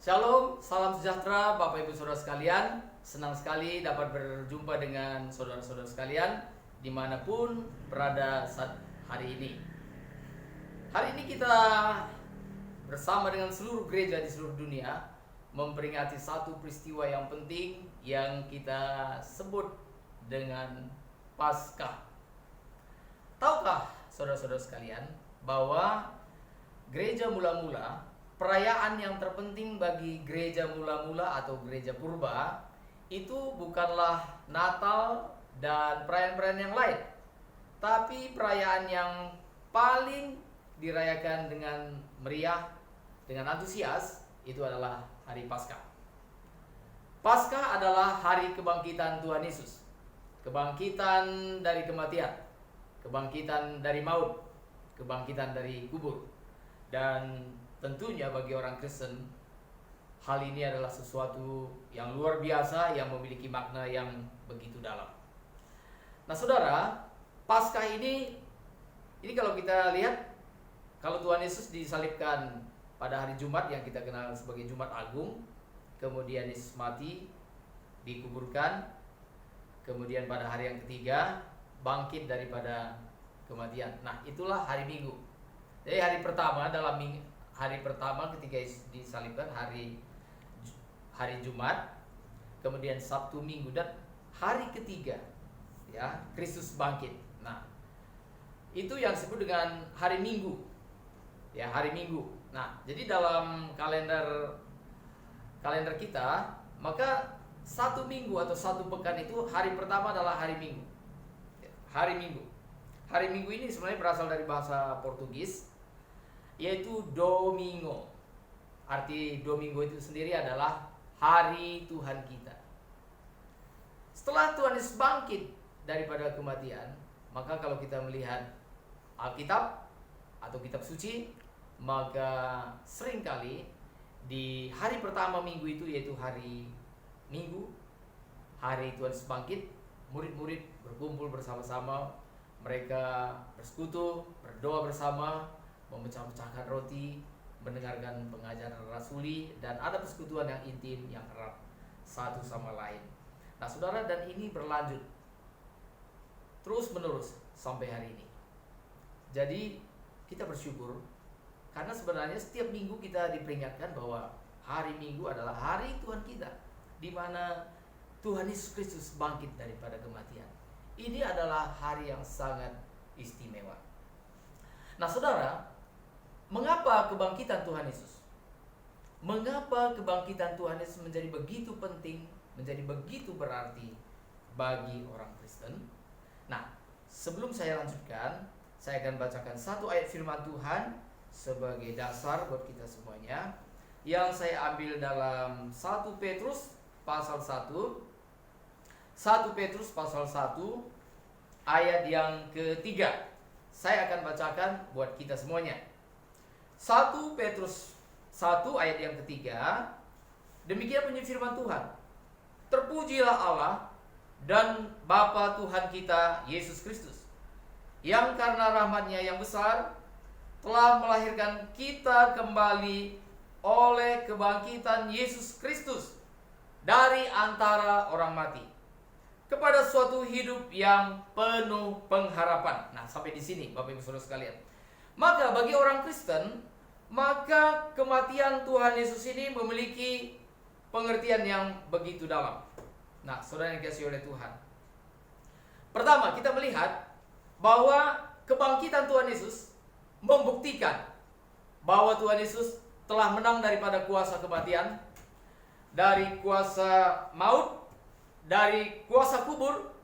Shalom, salam sejahtera Bapak Ibu Saudara sekalian. Senang sekali dapat berjumpa dengan saudara-saudara sekalian dimanapun berada saat hari ini. Hari ini kita bersama dengan seluruh gereja di seluruh dunia memperingati satu peristiwa yang penting yang kita sebut dengan Paskah. Tahukah saudara-saudara sekalian bahwa gereja mula-mula, perayaan yang terpenting bagi gereja mula-mula atau gereja purba itu bukanlah Natal dan perayaan-perayaan yang lain, tapi perayaan yang paling dirayakan dengan meriah, dengan antusias, itu adalah hari Paskah. Paskah adalah hari kebangkitan Tuhan Yesus, kebangkitan dari kematian, kebangkitan dari maut, kebangkitan dari kubur. Dan tentunya bagi orang Kristen, hal ini adalah sesuatu yang luar biasa yang memiliki makna yang begitu dalam. Nah saudara, Paskah ini kalau kita lihat, kalau Tuhan Yesus disalibkan pada hari Jumat yang kita kenal sebagai Jumat Agung, kemudian Yesus mati, dikuburkan, kemudian pada hari yang ketiga bangkit daripada kematian. Nah itulah hari Minggu. Jadi hari pertama ketika Yesus disalibkan hari Jumat, kemudian Sabtu, Minggu, dan hari ketiga ya Kristus bangkit. Nah, itu yang disebut dengan hari Minggu. Ya, hari Minggu. Nah, jadi dalam kalender kita, maka satu minggu atau satu pekan itu hari pertama adalah hari Minggu. Hari Minggu. Hari Minggu ini sebenarnya berasal dari bahasa Portugis, yaitu Domingo. Arti Domingo itu sendiri adalah hari Tuhan kita. Setelah Tuhan Yesus bangkit daripada kematian, maka kalau kita melihat Alkitab atau kitab suci, maka seringkali di hari pertama minggu itu, yaitu hari Minggu, hari Tuhan Yesus bangkit, murid-murid berkumpul bersama-sama, mereka bersekutu, berdoa bersama, memecah-pecahkan roti, mendengarkan pengajaran rasuli, dan ada persekutuan yang intim, yang erat satu sama lain. Nah saudara, dan ini berlanjut terus menerus sampai hari ini. Jadi kita bersyukur karena sebenarnya setiap minggu kita diperingatkan bahwa hari Minggu adalah hari Tuhan kita, di mana Tuhan Yesus Kristus bangkit daripada kematian. Ini adalah hari yang sangat istimewa. Nah saudara, mengapa kebangkitan Tuhan Yesus? Mengapa kebangkitan Tuhan Yesus menjadi begitu penting, menjadi begitu berarti bagi orang Kristen? Nah, sebelum saya lanjutkan, saya akan bacakan satu ayat firman Tuhan sebagai dasar buat kita semuanya, yang saya ambil dalam 1 Petrus pasal 1. 1 Petrus pasal 1 ayat yang ketiga. Saya akan bacakan buat kita semuanya. 1 Petrus 1 ayat yang ketiga. Demikian bunyi firman Tuhan. Terpujilah Allah dan Bapa Tuhan kita Yesus Kristus, yang karena rahmat-Nya yang besar telah melahirkan kita kembali oleh kebangkitan Yesus Kristus dari antara orang mati, kepada suatu hidup yang penuh pengharapan. Nah, sampai di sini Bapak Ibu Saudara sekalian. Maka bagi orang Kristen, maka kematian Tuhan Yesus ini memiliki pengertian yang begitu dalam. Nah, saudara yang dikasihi oleh Tuhan, pertama kita melihat bahwa kebangkitan Tuhan Yesus membuktikan bahwa Tuhan Yesus telah menang daripada kuasa kematian, dari kuasa maut, dari kuasa kubur,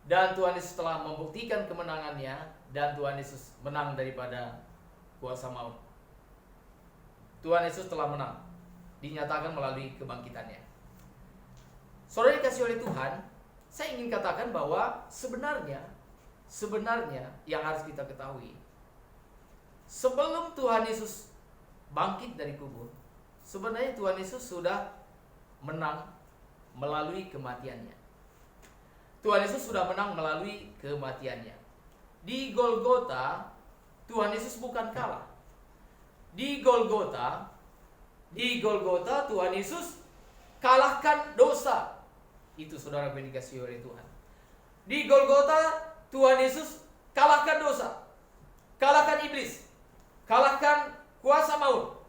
dan Tuhan Yesus telah membuktikan kemenangannya, dan Tuhan Yesus menang daripada kuasa maut. Tuhan Yesus telah menang, dinyatakan melalui kebangkitannya. Saudara dikasihi oleh Tuhan, saya ingin katakan bahwa sebenarnya yang harus kita ketahui, sebelum Tuhan Yesus bangkit dari kubur, sebenarnya Tuhan Yesus sudah menang melalui kematiannya. Tuhan Yesus sudah menang melalui kematiannya. Di Golgota, Tuhan Yesus bukan kalah. Di Golgota, Di Golgota Tuhan Yesus kalahkan dosa. Itu saudara yang dikasihi oleh Tuhan. Di Golgota Tuhan Yesus kalahkan dosa, kalahkan iblis, kalahkan kuasa maut.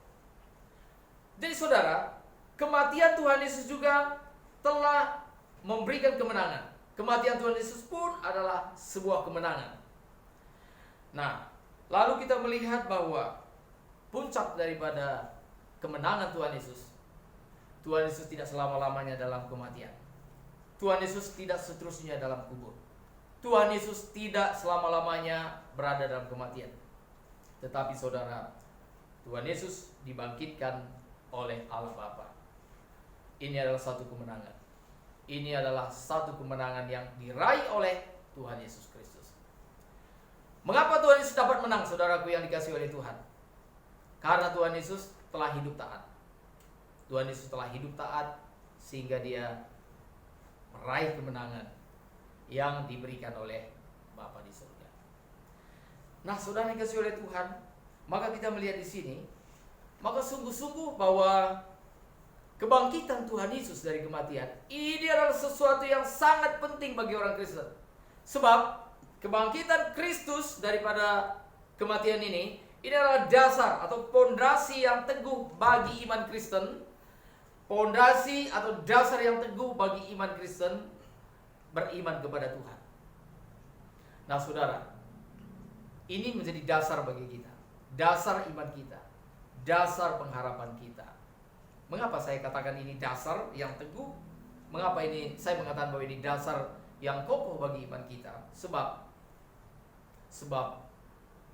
Jadi saudara, kematian Tuhan Yesus juga telah memberikan kemenangan. Kematian Tuhan Yesus pun adalah sebuah kemenangan. Nah, lalu kita melihat bahwa puncak daripada kemenangan Tuhan Yesus tidak selama-lamanya dalam kematian. Tuhan Yesus tidak seterusnya dalam kubur. Tuhan Yesus tidak selama-lamanya berada dalam kematian. Tetapi saudara, Tuhan Yesus dibangkitkan oleh Allah Bapa. Ini adalah satu kemenangan. Ini adalah satu kemenangan yang diraih oleh Tuhan Yesus Kristus. Mengapa Tuhan Yesus dapat menang, saudaraku yang dikasihi oleh Tuhan? Karena Tuhan Yesus telah hidup taat. Tuhan Yesus telah hidup taat sehingga dia meraih kemenangan yang diberikan oleh Bapa di surga. Nah, saudara yang dikasihi oleh Tuhan, maka kita melihat di sini, maka sungguh-sungguh bahwa kebangkitan Tuhan Yesus dari kematian ini adalah sesuatu yang sangat penting bagi orang Kristen. Sebab kebangkitan Kristus daripada kematian ini adalah dasar atau pondasi yang teguh bagi iman Kristen. Pondasi atau dasar yang teguh bagi iman Kristen beriman kepada Tuhan. Nah, saudara, ini menjadi dasar bagi kita, dasar iman kita, dasar pengharapan kita. Mengapa saya katakan ini dasar yang teguh? Mengapa ini saya mengatakan bahwa ini dasar yang kokoh bagi iman kita? Sebab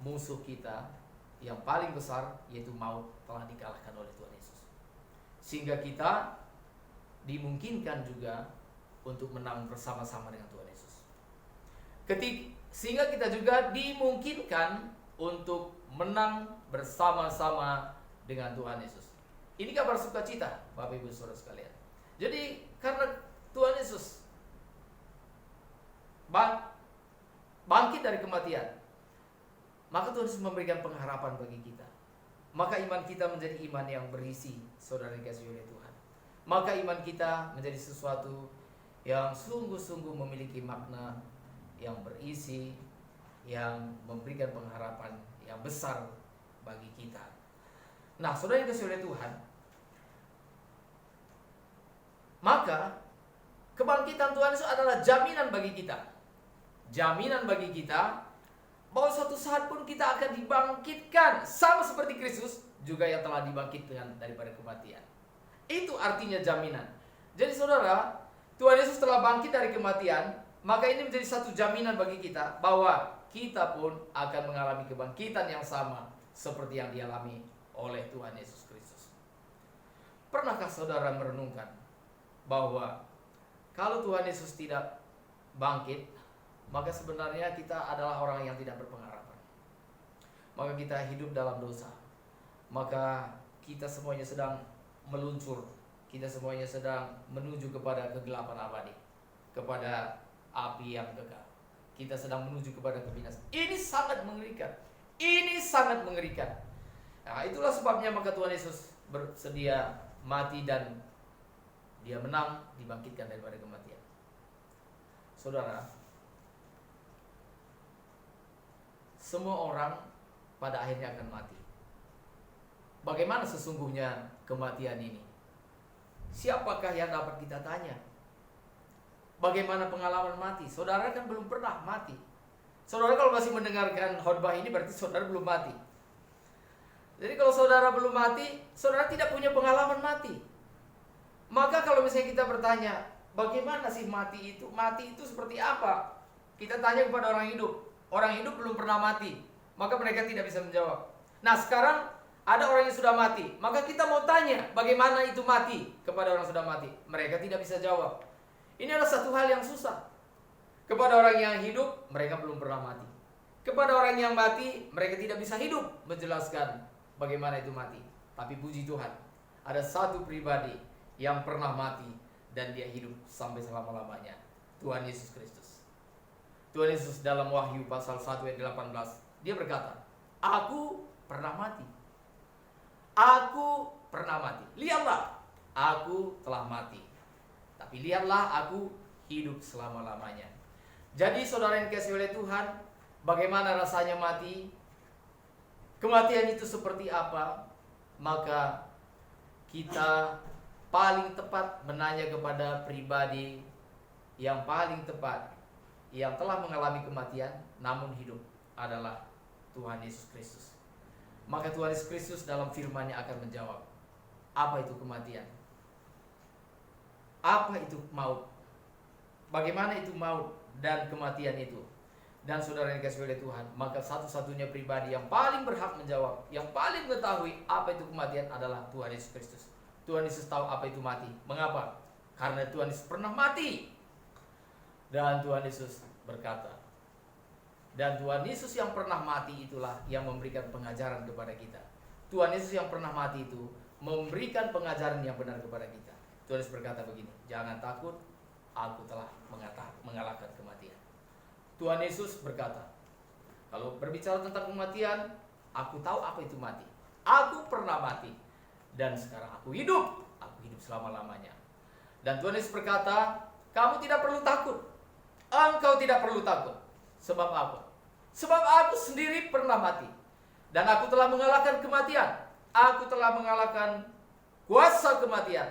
musuh kita yang paling besar, yaitu maut, telah dikalahkan oleh Tuhan Yesus. Sehingga kita dimungkinkan juga untuk menang bersama-sama dengan Tuhan Yesus. Sehingga kita juga dimungkinkan untuk menang bersama-sama dengan Tuhan Yesus. Ini kabar sukacita, Bapak Ibu Saudara sekalian. Jadi karena Tuhan Yesus bangkit dari kematian, maka Tuhan Yesus memberikan pengharapan bagi kita. Maka iman kita menjadi iman yang berisi, saudara yang dikasihi oleh Tuhan. Maka iman kita menjadi sesuatu yang sungguh-sungguh memiliki makna, yang berisi, yang memberikan pengharapan yang besar bagi kita. Nah, saudara yang dikasihi oleh Tuhan, maka kebangkitan Tuhan Yesus adalah jaminan bagi kita. Jaminan bagi kita bahwa suatu saat pun kita akan dibangkitkan sama seperti Kristus juga yang telah dibangkitkan daripada kematian. Itu artinya jaminan. Jadi saudara, Tuhan Yesus telah bangkit dari kematian, maka ini menjadi satu jaminan bagi kita bahwa kita pun akan mengalami kebangkitan yang sama seperti yang dialami oleh Tuhan Yesus Kristus. Pernahkah saudara merenungkan bahwa kalau Tuhan Yesus tidak bangkit, maka sebenarnya kita adalah orang yang tidak berpengharapan. Maka kita hidup dalam dosa. Maka kita semuanya sedang meluncur. Kita semuanya sedang menuju kepada kegelapan abadi, kepada api yang kekal. Kita sedang menuju kepada kebinasaan. Ini sangat mengerikan. Ini sangat mengerikan. Nah, itulah sebabnya maka Tuhan Yesus bersedia mati dan dia menang, dibangkitkan daripada kematian. Saudara, semua orang pada akhirnya akan mati. Bagaimana sesungguhnya kematian ini? Siapakah yang dapat kita tanya? Bagaimana pengalaman mati? Saudara kan belum pernah mati. Saudara kalau masih mendengarkan khotbah ini berarti saudara belum mati. Jadi kalau saudara belum mati, saudara tidak punya pengalaman mati. Maka kalau misalnya kita bertanya, bagaimana sih mati itu? Mati itu seperti apa? Kita tanya kepada orang hidup. Orang hidup belum pernah mati, maka mereka tidak bisa menjawab. Nah, sekarang ada orang yang sudah mati, maka kita mau tanya bagaimana itu mati kepada orang yang sudah mati. Mereka tidak bisa jawab. Ini adalah satu hal yang susah. Kepada orang yang hidup, mereka belum pernah mati. Kepada orang yang mati, mereka tidak bisa hidup menjelaskan bagaimana itu mati. Tapi puji Tuhan, ada satu pribadi yang pernah mati dan dia hidup sampai selama-lamanya. Tuhan Yesus Kristus. Tuhan Yesus dalam Wahyu pasal 1 ayat 18, dia berkata, "Aku pernah mati. Aku pernah mati. Lihatlah, aku telah mati. Tapi lihatlah, aku hidup selama-lamanya. Jadi saudara yang dikasihi oleh Tuhan, bagaimana rasanya mati? Kematian itu seperti apa? Maka kita paling tepat menanya kepada pribadi yang paling tepat, yang telah mengalami kematian namun hidup, adalah Tuhan Yesus Kristus. Maka Tuhan Yesus Kristus dalam firman-Nya akan menjawab, apa itu kematian? Apa itu maut? Bagaimana itu maut dan kematian itu? Dan saudara yang dikasihi oleh Tuhan, maka satu-satunya pribadi yang paling berhak menjawab, yang paling mengetahui apa itu kematian adalah Tuhan Yesus Kristus. Tuhan Yesus tahu apa itu mati. Mengapa? Karena Tuhan Yesus pernah mati. Dan Tuhan Yesus berkata, dan Tuhan Yesus yang pernah mati itulah yang memberikan pengajaran kepada kita. Tuhan Yesus yang pernah mati itu memberikan pengajaran yang benar kepada kita. Tuhan Yesus berkata begini, jangan takut, aku telah mengalahkan kematian. Tuhan Yesus berkata, kalau berbicara tentang kematian, aku tahu apa itu mati. Aku pernah mati, dan sekarang aku hidup selama-lamanya. Dan Tuhan Yesus berkata, kamu tidak perlu takut. Engkau tidak perlu takut. Sebab apa? Sebab aku sendiri pernah mati. Dan aku telah mengalahkan kematian. Aku telah mengalahkan kuasa kematian.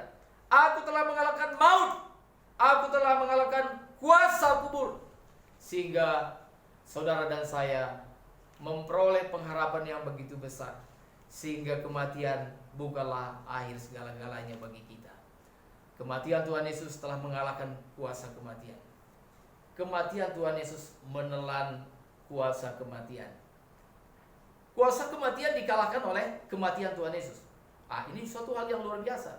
Aku telah mengalahkan maut. Aku telah mengalahkan kuasa kubur. Sehingga saudara dan saya memperoleh pengharapan yang begitu besar. Sehingga kematian bukanlah akhir segala-galanya bagi kita. Kematian Tuhan Yesus telah mengalahkan kuasa kematian. Kematian Tuhan Yesus menelan kuasa kematian. Kuasa kematian dikalahkan oleh kematian Tuhan Yesus. Ini suatu hal yang luar biasa.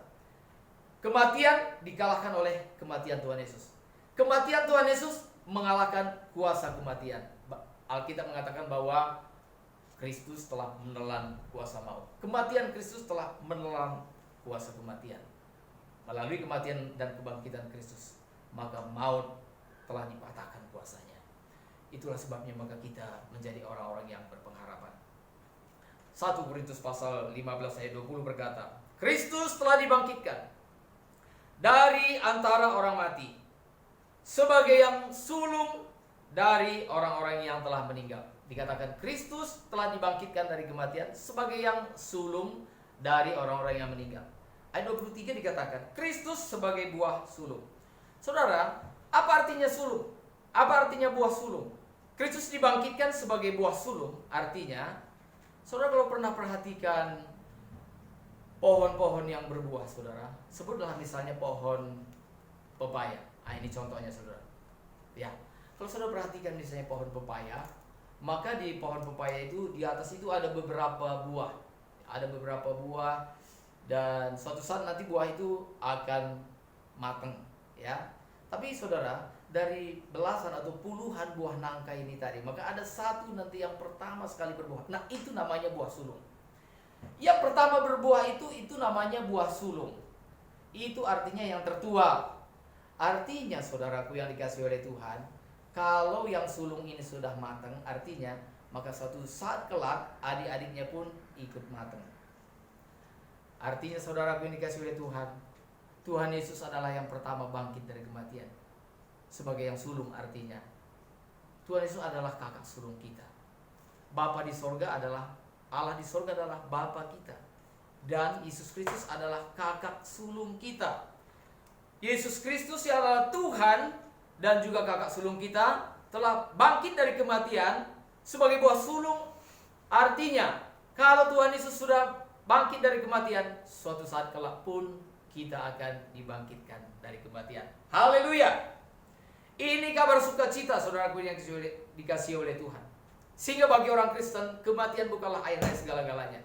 Kematian dikalahkan oleh kematian Tuhan Yesus. Kematian Tuhan Yesus mengalahkan kuasa kematian. Alkitab mengatakan bahwa Kristus telah menelan kuasa maut. Kematian Kristus telah menelan kuasa kematian. Melalui kematian dan kebangkitan Kristus, maka maut telah dipatahkan kuasanya. Itulah sebabnya maka kita menjadi orang-orang yang berpengharapan. 1 Korintus pasal 15 ayat 20 berkata, Kristus telah dibangkitkan dari antara orang mati sebagai yang sulung dari orang-orang yang telah meninggal. Dikatakan Kristus telah dibangkitkan dari kematian sebagai yang sulung dari orang-orang yang meninggal. Ayat 23 dikatakan Kristus sebagai buah sulung. Saudara, apa artinya sulung? Apa artinya buah sulung? Kristus dibangkitkan sebagai buah sulung. Artinya, saudara kalau pernah perhatikan pohon-pohon yang berbuah, saudara, sebutlah misalnya pohon pepaya. Ini contohnya, saudara. Ya, kalau saudara perhatikan misalnya pohon pepaya, maka di pohon pepaya itu di atas itu ada beberapa buah. Ada beberapa buah dan suatu saat nanti buah itu akan matang, ya. Tapi saudara, dari belasan atau puluhan buah nangka ini tadi, maka ada satu nanti yang pertama sekali berbuah. Nah, itu namanya buah sulung. Yang pertama berbuah itu namanya buah sulung. Itu artinya yang tertua. Artinya saudaraku yang dikasihi oleh Tuhan, kalau yang sulung ini sudah matang, artinya maka suatu saat kelak adik-adiknya pun ikut matang. Artinya saudaraku yang dikasihi oleh Tuhan, Tuhan Yesus adalah yang pertama bangkit dari kematian sebagai yang sulung. Artinya Tuhan Yesus adalah kakak sulung kita. Bapa di sorga adalah Allah, di sorga adalah Bapa kita, dan Yesus Kristus adalah kakak sulung kita. Yesus Kristus yang adalah Tuhan dan juga kakak sulung kita telah bangkit dari kematian sebagai buah sulung. Artinya kalau Tuhan Yesus sudah bangkit dari kematian, suatu saat kelak pun kita akan dibangkitkan dari kematian. Haleluya. Ini kabar sukacita saudaraku yang dikasihi oleh Tuhan. Sehingga bagi orang Kristen, kematian bukanlah akhir dari segala-galanya.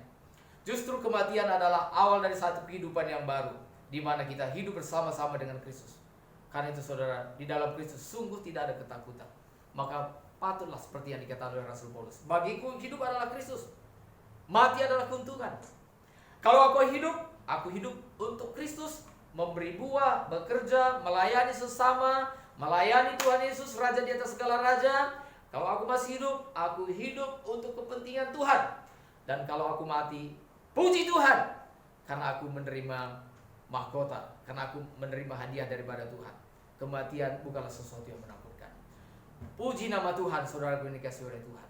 Justru kematian adalah awal dari satu kehidupan yang baru, di mana kita hidup bersama-sama dengan Kristus. Karena itu saudara, di dalam Kristus sungguh tidak ada ketakutan. Maka patutlah seperti yang dikatakan oleh Rasul Paulus, bagiku hidup adalah Kristus, mati adalah keuntungan. Kalau aku hidup untuk Kristus, memberi buah, bekerja, melayani sesama, melayani Tuhan Yesus, Raja di atas segala raja. Kalau aku masih hidup, aku hidup untuk kepentingan Tuhan. Dan kalau aku mati, Puji Tuhan, karena aku menerima mahkota, karena aku menerima hadiah daripada Tuhan. Kematian bukanlah sesuatu yang menakutkan. Puji nama Tuhan, saudaraku yang dikasihi oleh Tuhan.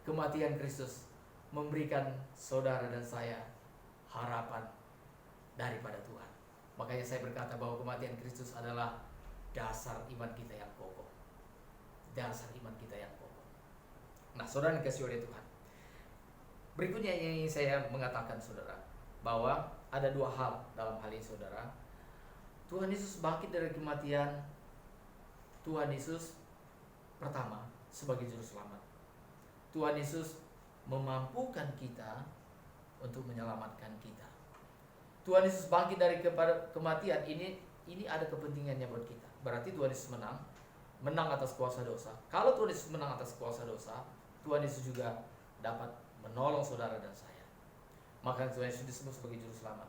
Kematian Kristus memberikan saudara dan saya harapan daripada Tuhan. Makanya saya berkata bahwa kematian Kristus adalah dasar iman kita yang kokoh. Dasar iman kita yang kokoh. Nah, saudara yang dikasihi oleh Tuhan, berikutnya yang ingin saya mengatakan saudara, bahwa ada dua hal dalam hal ini saudara. Tuhan Yesus bangkit dari kematian. Tuhan Yesus pertama sebagai juru selamat. Tuhan Yesus memampukan kita untuk menyelamatkan kita. Tuhan Yesus bangkit dari kematian, ini ada kepentingannya buat kita. Berarti Tuhan Yesus menang atas kuasa dosa. Kalau Tuhan Yesus menang atas kuasa dosa, Tuhan Yesus juga dapat menolong saudara dan saya. Maka Tuhan Yesus disebut sebagai juru selamat.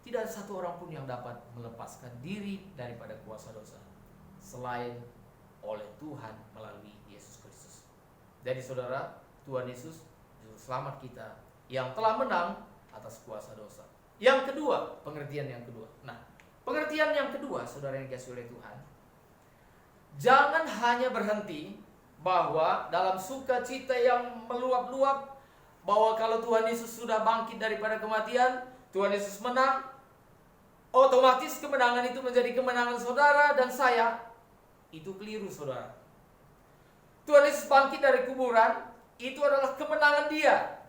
Tidak ada satu orang pun yang dapat melepaskan diri daripada kuasa dosa selain oleh Tuhan melalui Yesus Kristus. Jadi saudara, Tuhan Yesus juru selamat kita yang telah menang atas kuasa dosa. Yang kedua, pengertian yang kedua. Nah, pengertian yang kedua, saudara yang dikasihi oleh Tuhan, jangan hanya berhenti bahwa dalam sukacita yang meluap-luap, bahwa kalau Tuhan Yesus sudah bangkit daripada kematian, Tuhan Yesus menang, otomatis kemenangan itu menjadi kemenangan saudara dan saya. Itu keliru saudara. Tuhan Yesus bangkit dari kuburan, itu adalah kemenangan dia.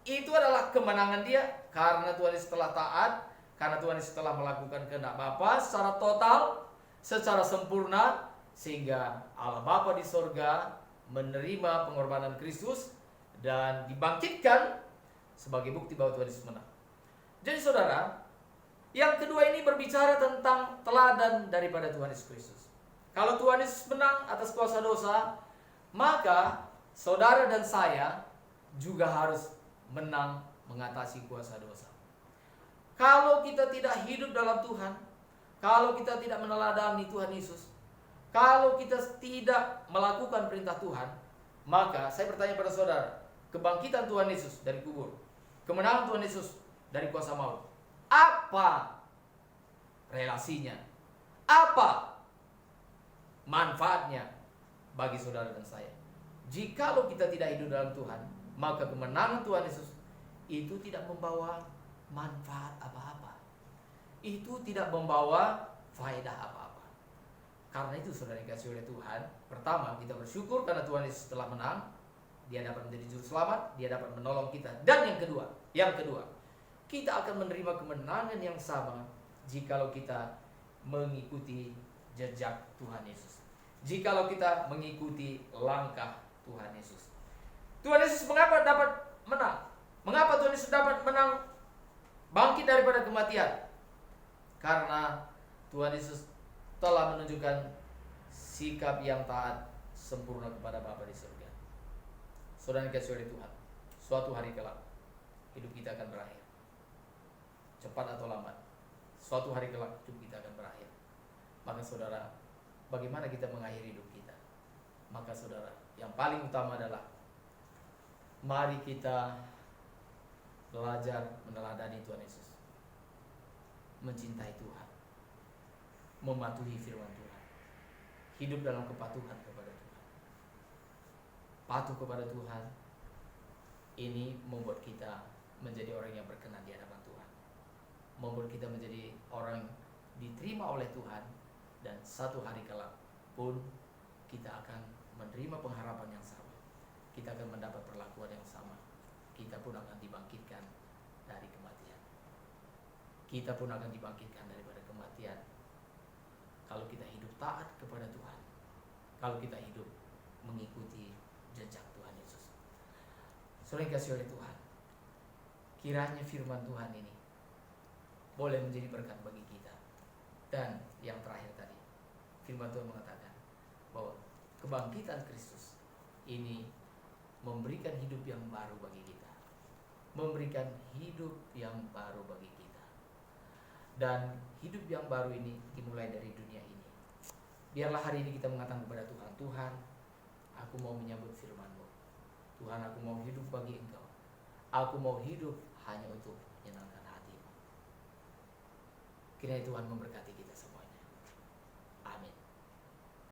Itu adalah kemenangan dia karena Tuhan Yesus telah taat, karena Tuhan Yesus telah melakukan kehendak Bapa secara total, secara sempurna, sehingga Allah Bapa di sorga menerima pengorbanan Kristus dan dibangkitkan sebagai bukti bahwa Tuhan Yesus menang. Jadi saudara, yang kedua ini berbicara tentang teladan daripada Tuhan Yesus Kristus. Kalau Tuhan Yesus menang atas kuasa dosa, maka saudara dan saya juga harus menang mengatasi kuasa dosa. Kalau kita tidak hidup dalam Tuhan, kalau kita tidak meneladani Tuhan Yesus, kalau kita tidak melakukan perintah Tuhan, maka saya bertanya pada saudara, kebangkitan Tuhan Yesus dari kubur, kemenangan Tuhan Yesus dari kuasa maut, apa relasinya? Apa manfaatnya bagi saudara dan saya? Jikalau kita tidak hidup dalam Tuhan, maka kemenangan Tuhan Yesus itu tidak membawa manfaat apa-apa. Itu tidak membawa faedah apa-apa. Karena itu saudara yang dikasihi oleh Tuhan, pertama kita bersyukur karena Tuhan Yesus telah menang. Dia dapat menjadi juru selamat, dia dapat menolong kita. Dan yang kedua, kita akan menerima kemenangan yang sama jikalau kita mengikuti jejak Tuhan Yesus. Jikalau kita mengikuti langkah Tuhan Yesus. Tuhan Yesus mengapa dapat menang? Mengapa Tuhan Yesus dapat menang bangkit daripada kematian? Karena Tuhan Yesus telah menunjukkan sikap yang taat sempurna kepada Bapa di surga. Saudara dikasihi oleh Tuhan, suatu hari kelak hidup kita akan berakhir. Cepat atau lambat, suatu hari kelak hidup kita akan berakhir. Maka saudara, bagaimana kita mengakhiri hidup kita? Maka saudara, yang paling utama adalah mari kita belajar meneladani Tuhan Yesus, mencintai Tuhan, mematuhi firman Tuhan, hidup dalam kepatuhan kepada Tuhan. Patuh kepada Tuhan ini membuat kita menjadi orang yang berkenan di hadapan Tuhan, membuat kita menjadi orang diterima oleh Tuhan. Dan satu hari kelak pun kita akan menerima pengharapan yang sama. Kita akan mendapat perlakuan yang sama. Kita pun akan dibangkitkan dari kematian. Kita pun akan dibangkitkan daripada kematian. Kalau kita hidup taat kepada Tuhan, kalau kita hidup mengikuti jejak Tuhan Yesus. Saudara yang dikasihi oleh Tuhan, kiranya firman Tuhan ini boleh menjadi berkat bagi kita. Dan yang terakhir tadi, firman Tuhan mengatakan bahwa kebangkitan Kristus ini memberikan hidup yang baru bagi kita. Memberikan hidup yang baru bagi kita. Dan hidup yang baru ini dimulai dari dunia ini. Biarlah hari ini kita mengatakan kepada Tuhan, Tuhan, aku mau menyambut firman-Mu. Tuhan, aku mau hidup bagi Engkau. Aku mau hidup hanya untuk Kiranya Tuhan memberkati kita.